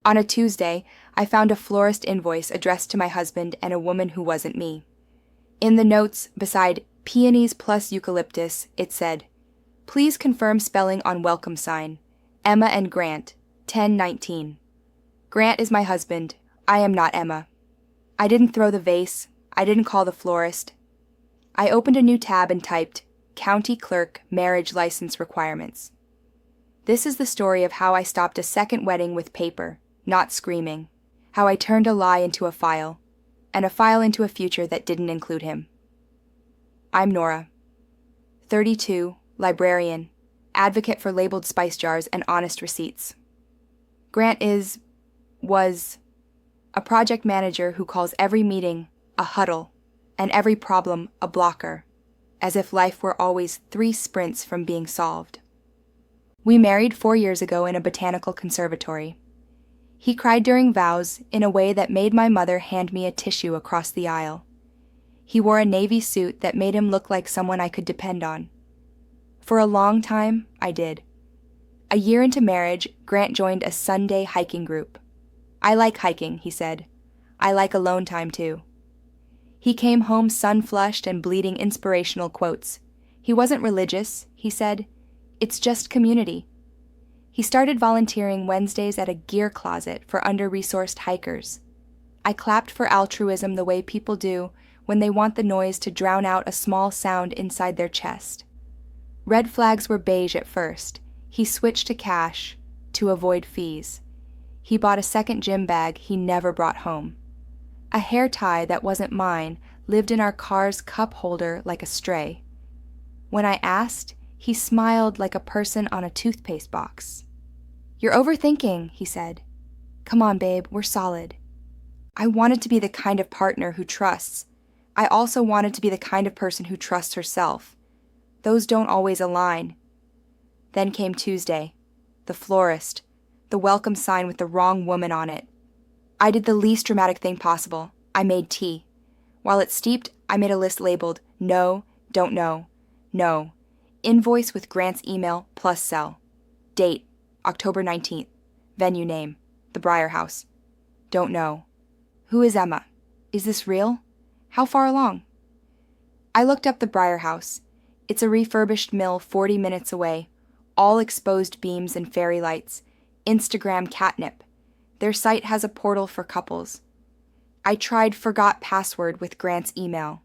On a Tuesday, I found a florist invoice addressed to my husband and a woman who wasn't me. In the notes, beside peonies plus eucalyptus, it said, "Please confirm spelling on welcome sign. Emma and Grant, 1019. Grant is my husband. I am not Emma. I didn't throw the vase. I didn't call the florist." I opened a new tab and typed, "County Clerk Marriage License Requirements." This is the story of how I stopped a second wedding with paper, not screaming. How I turned a lie into a file, and a file into a future that didn't include him. I'm Nora. 32, librarian, advocate for labeled spice jars and honest receipts. Grant was a project manager who calls every meeting a huddle and every problem a blocker, as if life were always 3 sprints from being solved. We married 4 years ago in a botanical conservatory. He cried during vows in a way that made my mother hand me a tissue across the aisle. He wore a navy suit that made him look like someone I could depend on. For a long time, I did. A year into marriage, Grant joined a Sunday hiking group. "I like hiking," he said. "I like alone time too." He came home sun-flushed and bleeding inspirational quotes. He wasn't religious, he said. It's just community. He started volunteering Wednesdays at a gear closet for under-resourced hikers. I clapped for altruism the way people do when they want the noise to drown out a small sound inside their chest. Red flags were beige at first. He switched to cash to avoid fees. He bought a second gym bag he never brought home. A hair tie that wasn't mine lived in our car's cup holder like a stray. When I asked, he smiled like a person on a toothpaste box. "You're overthinking," he said. "Come on, babe, we're solid." I wanted to be the kind of partner who trusts. I also wanted to be the kind of person who trusts herself. Those don't always align. Then came Tuesday. The florist. The welcome sign with the wrong woman on it. I did the least dramatic thing possible. I made tea. While it steeped, I made a list labeled, "No, don't know, no." Invoice with Grant's email plus cell. Date, October 19th. Venue name, the Briar House. Don't know. Who is Emma? Is this real? How far along? I looked up the Briar House. It's a refurbished mill 40 minutes away, all exposed beams and fairy lights, Instagram catnip. Their site has a portal for couples. I tried forgot password with Grant's email.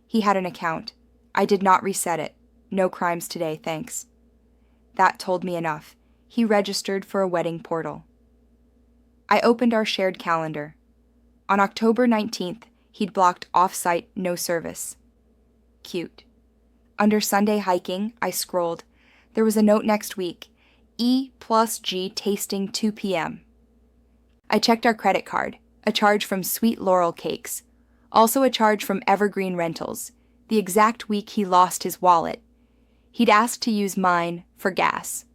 He had an account. I did not reset it. No crimes today, thanks. That told me enough. He registered for a wedding portal. I opened our shared calendar. On October 19th, he'd blocked off-site no service. Cute. Under Sunday hiking, I scrolled. There was a note next week. E+G tasting 2 p.m. I checked our credit card. A charge from Sweet Laurel Cakes. Also a charge from Evergreen Rentals, the exact week he lost his wallet. He'd asked to use mine for gas.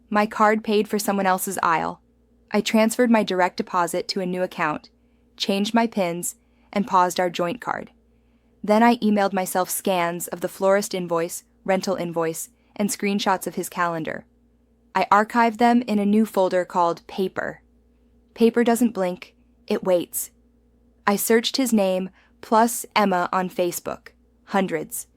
My card paid for someone else's aisle. I transferred my direct deposit to a new account, changed my PINs, and paused our joint card. Then I emailed myself scans of the florist invoice, rental invoice, and screenshots of his calendar. I archived them in a new folder called Paper. Paper doesn't blink, it waits. I searched his name plus Emma on Facebook. Hundreds.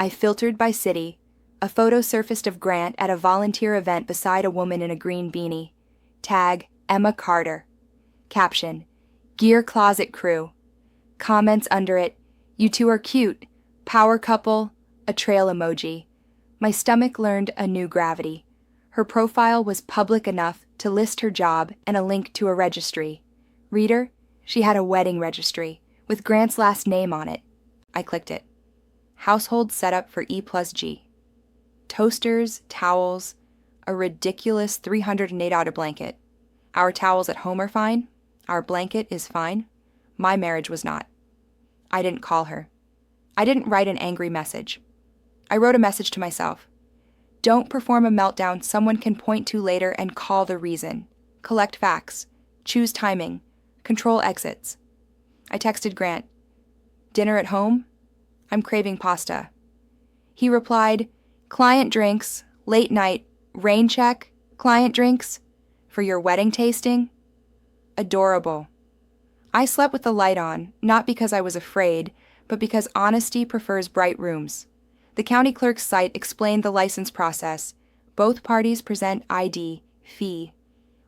I filtered by city. A photo surfaced of Grant at a volunteer event beside a woman in a green beanie. Tag, Emma Carter. Caption, Gear Closet Crew. Comments under it, "You two are cute. Power couple," a trail emoji. My stomach learned a new gravity. Her profile was public enough to list her job and a link to a registry. Reader, she had a wedding registry with Grant's last name on it. I clicked it. Household setup for E+G. Toasters, towels, a ridiculous $308 blanket. Our towels at home are fine. Our blanket is fine. My marriage was not. I didn't call her. I didn't write an angry message. I wrote a message to myself. Don't perform a meltdown someone can point to later and call the reason. Collect facts. Choose timing. Control exits. I texted Grant. Dinner at home? I'm craving pasta. He replied, client drinks, late night, rain check, client drinks. For your wedding tasting? Adorable. I slept with the light on, not because I was afraid, but because honesty prefers bright rooms. The county clerk's site explained the license process. Both parties present ID, fee.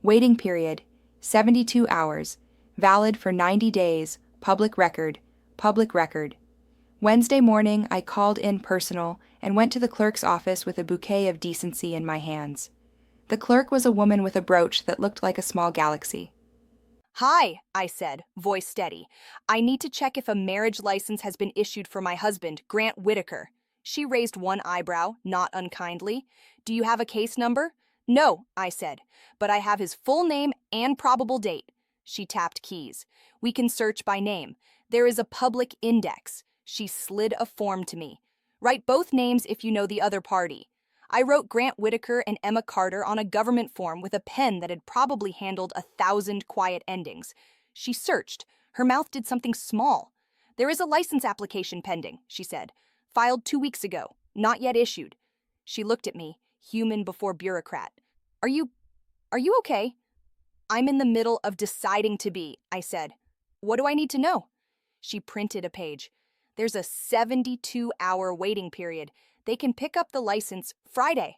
Waiting period, 72 hours. Valid for 90 days, public record, public record. Wednesday morning, I called in personal and went to the clerk's office with a bouquet of decency in my hands. The clerk was a woman with a brooch that looked like a small galaxy. "Hi," I said, voice steady. "I need to check if a marriage license has been issued for my husband, Grant Whitaker." She raised one eyebrow, not unkindly. "Do you have a case number?" "No," I said, "but I have his full name and probable date." She tapped keys. "We can search by name. There is a public index." She slid a form to me. "Write both names if you know the other party." I wrote Grant Whitaker and Emma Carter on a government form with a pen that had probably handled 1,000 quiet endings. She searched. Her mouth did something small. "There is a license application pending," she said. "Filed 2 weeks ago. Not yet issued." She looked at me, human before bureaucrat. Are you okay?" "I'm in the middle of deciding to be," I said. "What do I need to know?" She printed a page. "There's a 72-hour waiting period. They can pick up the license Friday."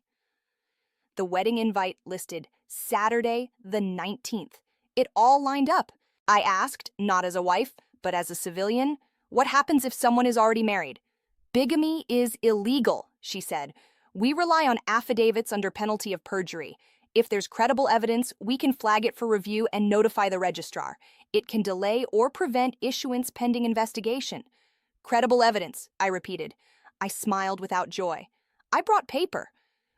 The wedding invite listed Saturday the 19th. It all lined up. I asked, not as a wife, but as a civilian, "What happens if someone is already married?" "Bigamy is illegal," she said. "We rely on affidavits under penalty of perjury. If there's credible evidence, we can flag it for review and notify the registrar. It can delay or prevent issuance pending investigation." "Credible evidence," I repeated. I smiled without joy. I brought paper.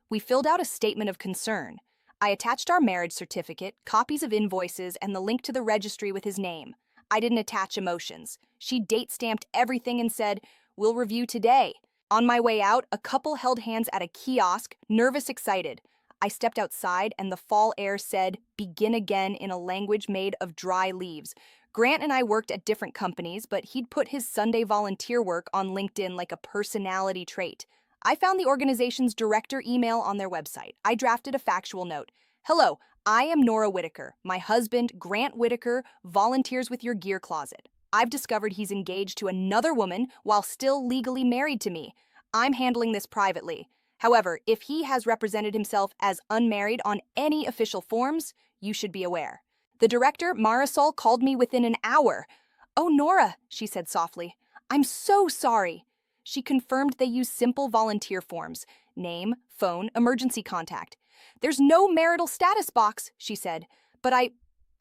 We filled out a statement of concern. I attached our marriage certificate, copies of invoices, and the link to the registry with his name. I didn't attach emotions. She date-stamped everything and said, "We'll review today." On my way out, a couple held hands at a kiosk, nervous, excited. I stepped outside, and the fall air said, "Begin again," in a language made of dry leaves. Grant and I worked at different companies, but he'd put his Sunday volunteer work on LinkedIn like a personality trait. I found the organization's director email on their website. I drafted a factual note. "Hello, I am Nora Whitaker. My husband, Grant Whitaker, volunteers with your gear closet. I've discovered he's engaged to another woman while still legally married to me. I'm handling this privately. However, if he has represented himself as unmarried on any official forms, you should be aware." The director, Marisol, called me within an hour. "Oh, Nora," she said softly, "I'm so sorry." She confirmed they use simple volunteer forms: name, phone, emergency contact. "There's no marital status box," she said, "but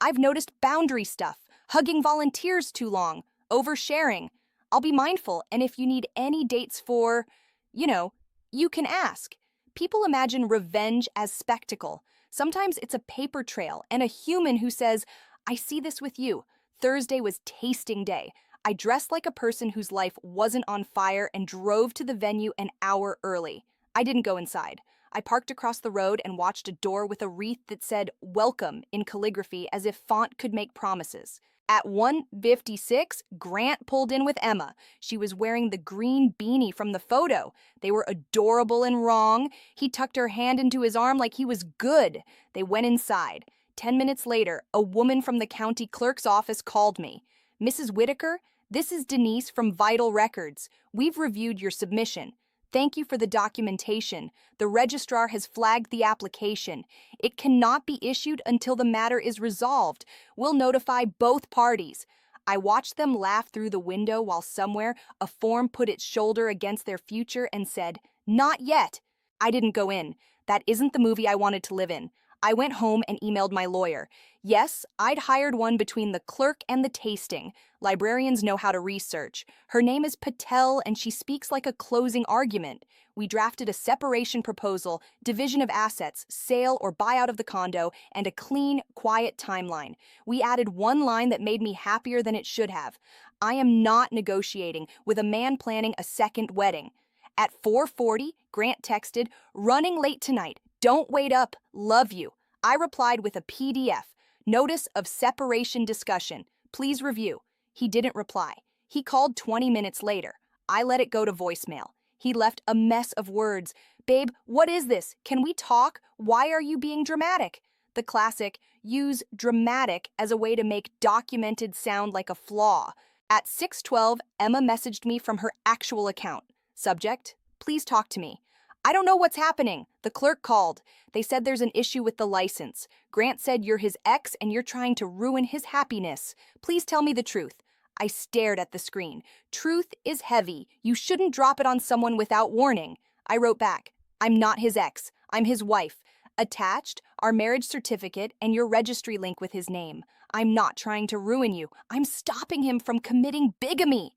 I've noticed boundary stuff, hugging volunteers too long, oversharing. I'll be mindful, and if you need any dates for, you can ask." People imagine revenge as spectacle. Sometimes it's a paper trail and a human who says, "I see this with you. Thursday was tasting day. I dressed like a person whose life wasn't on fire and drove to the venue an hour early." I didn't go inside. I parked across the road and watched a door with a wreath that said "Welcome" in calligraphy, as if font could make promises. At 1:56, Grant pulled in with Emma. She was wearing the green beanie from the photo. They were adorable and wrong. He tucked her hand into his arm like he was good. They went inside. 10 minutes later, a woman from the county clerk's office called me. "Mrs. Whitaker, this is Denise from Vital Records. We've reviewed your submission. Thank you for the documentation. The registrar has flagged the application. It cannot be issued until the matter is resolved. We'll notify both parties." I watched them laugh through the window while somewhere a form put its shoulder against their future and said, "Not yet." I didn't go in. That isn't the movie I wanted to live in. I went home and emailed my lawyer. Yes, I'd hired one between the clerk and the tasting. Librarians know how to research. Her name is Patel, and she speaks like a closing argument. We drafted a separation proposal, division of assets, sale or buyout of the condo, and a clean, quiet timeline. We added one line that made me happier than it should have. "I am not negotiating with a man planning a second wedding." At 4:40, Grant texted, "Running late tonight. Don't wait up. Love you." I replied with a PDF. "Notice of separation discussion. Please review." He didn't reply. He called 20 minutes later. I let it go to voicemail. He left a mess of words. "Babe, what is this? Can we talk? Why are you being dramatic?" The classic, use dramatic as a way to make documented sound like a flaw. At 6:12, Emma messaged me from her actual account. Subject, please talk to me. I don't know what's happening. The clerk called. They said there's an issue with the license. Grant said you're his ex and you're trying to ruin his happiness. Please tell me the truth. I stared at the screen. Truth is heavy. You shouldn't drop it on someone without warning. I wrote back, I'm not his ex. I'm his wife. Attached, our marriage certificate and your registry link with his name. I'm not trying to ruin you. I'm stopping him from committing bigamy.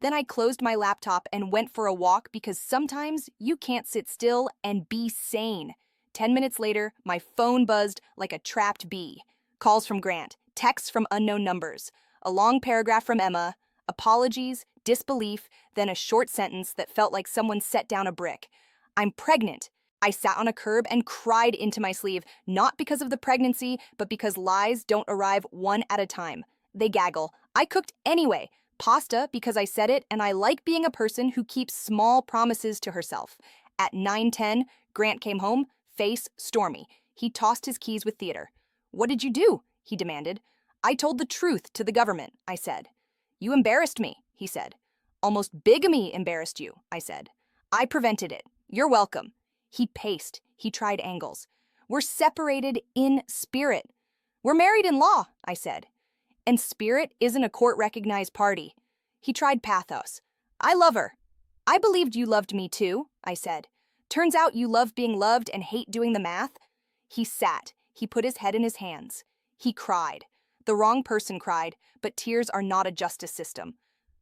Then I closed my laptop and went for a walk because sometimes you can't sit still and be sane. 10 minutes later, my phone buzzed like a trapped bee. Calls from Grant, texts from unknown numbers, a long paragraph from Emma, apologies, disbelief, then a short sentence that felt like someone set down a brick. I'm pregnant. I sat on a curb and cried into my sleeve, not because of the pregnancy, but because lies don't arrive one at a time. They gaggle. I cooked anyway. Pasta because I said it, and I like being a person who keeps small promises to herself. At 9:10, Grant came home, face stormy. He tossed his keys with theater. What did you do? He demanded. I told the truth to the government, I said. You embarrassed me, he said. Almost bigamy embarrassed you, I said. I prevented it. You're welcome. He paced. He tried angles. We're separated in spirit. We're married in law, I said. And spirit isn't a court-recognized party. He tried pathos. I love her. I believed you loved me too, I said. Turns out you love being loved and hate doing the math. He sat. He put his head in his hands. He cried. The wrong person cried, but tears are not a justice system.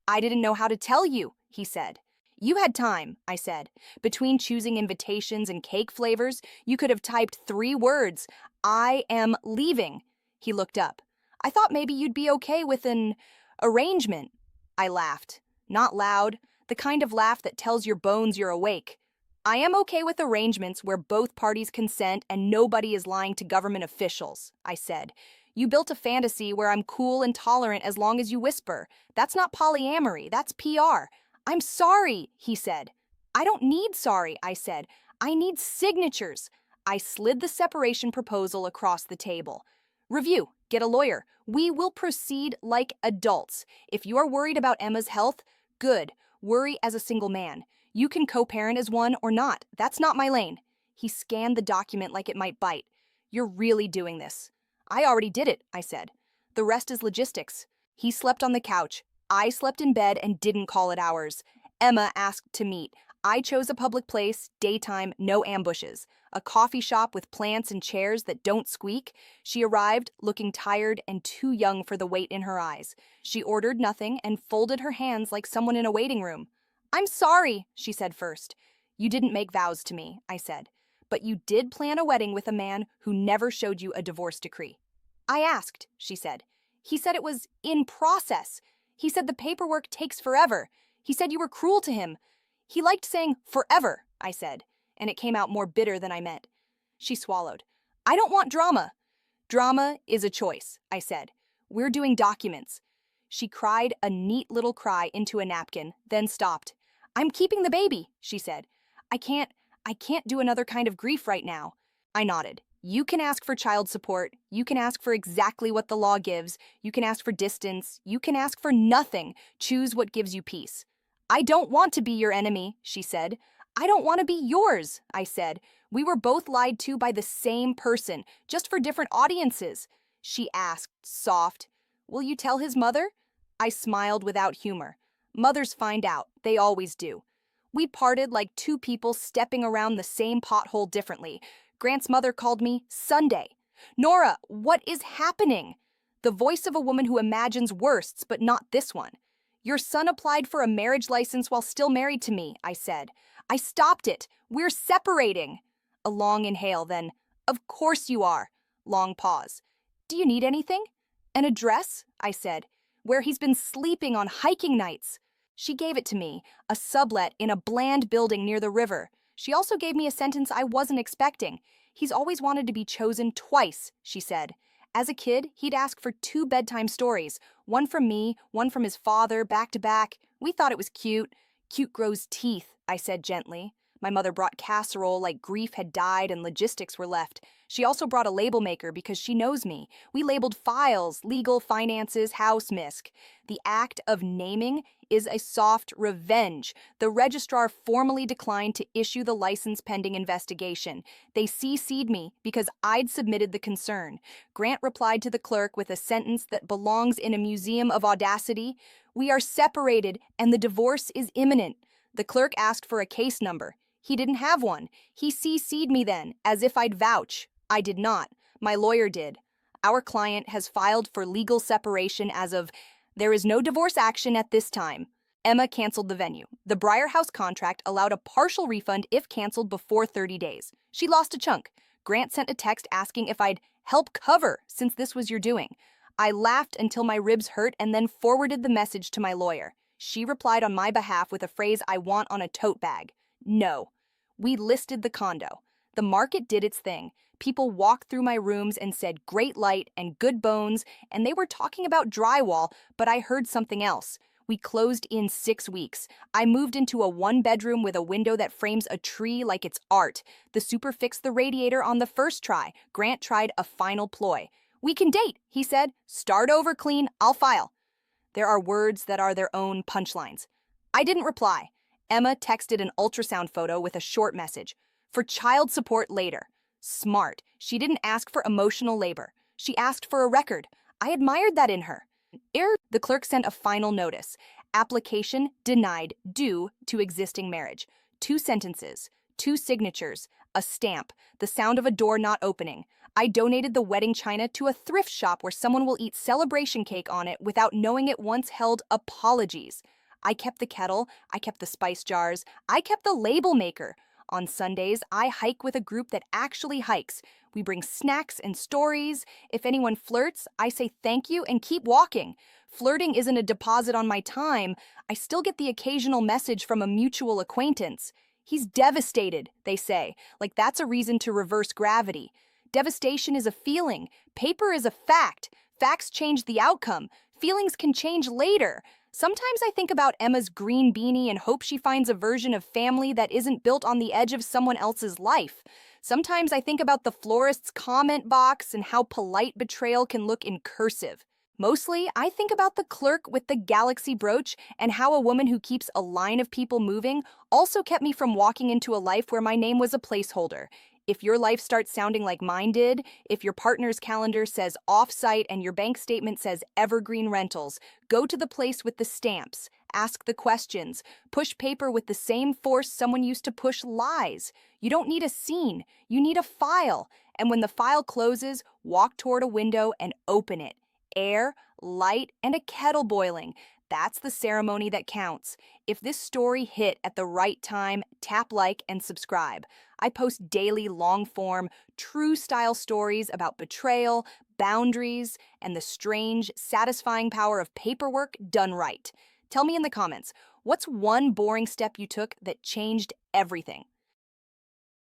I didn't know how to tell you, he said. You had time, I said. Between choosing invitations and cake flavors, you could have typed 3 words. I am leaving. He looked up. I thought maybe you'd be okay with an arrangement. I laughed. Not loud, the kind of laugh that tells your bones you're awake. I am okay with arrangements where both parties consent and nobody is lying to government officials, I said. You built a fantasy where I'm cool and tolerant as long as you whisper. That's not polyamory, that's PR. I'm sorry, he said. I don't need sorry, I said. I need signatures. I slid the separation proposal across the table. Review, get a lawyer. We will proceed like adults. If you are worried about Emma's health, good. Worry as a single man. You can co-parent as one or not. That's not my lane. He scanned the document like it might bite. You're really doing this. I already did it, I said. The rest is logistics. He slept on the couch. I slept in bed and didn't call it ours. Emma asked to meet. I chose a public place, daytime, no ambushes. A coffee shop with plants and chairs that don't squeak. She arrived, looking tired and too young for the weight in her eyes. She ordered nothing and folded her hands like someone in a waiting room. I'm sorry, she said first. You didn't make vows to me, I said. But you did plan a wedding with a man who never showed you a divorce decree. I asked, she said. He said it was in process. He said the paperwork takes forever. He said you were cruel to him. He liked saying forever, I said, and it came out more bitter than I meant. She swallowed. I don't want drama. Drama is a choice, I said. We're doing documents. She cried a neat little cry into a napkin, then stopped. I'm keeping the baby, she said. I can't do another kind of grief right now. I nodded. You can ask for child support. You can ask for exactly what the law gives. You can ask for distance. You can ask for nothing. Choose what gives you peace. I don't want to be your enemy, she said. I don't want to be yours, I said. We were both lied to by the same person, just for different audiences. She asked, soft, will you tell his mother? I smiled without humor. Mothers find out. They always do. We parted like two people stepping around the same pothole differently. Grant's mother called me Sunday. Nora, what is happening? The voice of a woman who imagines worsts, but not this one. Your son applied for a marriage license while still married to me, I said. I stopped it. We're separating. A long inhale, then, of course you are. Long pause. Do you need anything? An address? I said. Where he's been sleeping on hiking nights. She gave it to me, a sublet in a bland building near the river. She also gave me a sentence I wasn't expecting. He's always wanted to be chosen twice, she said. As a kid, he'd ask for 2 bedtime stories, one from me, one from his father, back to back. We thought it was cute. Cute grows teeth, I said gently. My mother brought casserole like grief had died and logistics were left. She also brought a label maker because she knows me. We labeled files, legal, finances, house, misc. The act of naming is a soft revenge. The registrar formally declined to issue the license pending investigation. They CC'd me because I'd submitted the concern. Grant replied to the clerk with a sentence that belongs in a museum of audacity. We are separated and the divorce is imminent. The clerk asked for a case number. He didn't have one. He CC'd me then, as if I'd vouch. I did not. My lawyer did. Our client has filed for legal separation as of there is no divorce action at this time. Emma canceled the venue. The Briar House contract allowed a partial refund if canceled before 30 days. She lost a chunk. Grant sent a text asking if I'd help cover since this was your doing. I laughed until my ribs hurt and then forwarded the message to my lawyer. She replied on my behalf with a phrase I want on a tote bag. No. We listed the condo. The market did its thing. People walked through my rooms and said great light and good bones, and they were talking about drywall, but I heard something else. We closed in 6 weeks. I moved into a 1-bedroom with a window that frames a tree like it's art. The super fixed the radiator on the first try. Grant tried a final ploy. We can date, he said. Start over clean, I'll file. There are words that are their own punchlines. I didn't reply. Emma texted an ultrasound photo with a short message. For child support later. Smart. She didn't ask for emotional labor. She asked for a record. I admired that in her. The clerk sent a final notice. Application denied due to existing marriage. 2 sentences, 2 signatures, a stamp, the sound of a door not opening. I donated the wedding china to a thrift shop where someone will eat celebration cake on it without knowing it once held apologies. I kept the kettle, I kept the spice jars, I kept the label maker. On Sundays, I hike with a group that actually hikes. We bring snacks and stories. If anyone flirts, I say thank you and keep walking. Flirting isn't a deposit on my time. I still get the occasional message from a mutual acquaintance. He's devastated, they say, like that's a reason to reverse gravity. Devastation is a feeling. Paper is a fact. Facts change the outcome. Feelings can change later. Sometimes I think about Emma's green beanie and hope she finds a version of family that isn't built on the edge of someone else's life. Sometimes I think about the florist's comment box and how polite betrayal can look in cursive. Mostly, I think about the clerk with the galaxy brooch and how a woman who keeps a line of people moving also kept me from walking into a life where my name was a placeholder. If your life starts sounding like mine did, if your partner's calendar says off-site and your bank statement says evergreen rentals, go to the place with the stamps, ask the questions, push paper with the same force someone used to push lies. You don't need a scene, you need a file. And when the file closes, walk toward a window and open it. Air, light, and a kettle boiling. That's the ceremony that counts. If this story hit at the right time, tap like and subscribe. I post daily long-form, true-style stories about betrayal, boundaries, and the strange, satisfying power of paperwork done right. Tell me in the comments, what's one boring step you took that changed everything?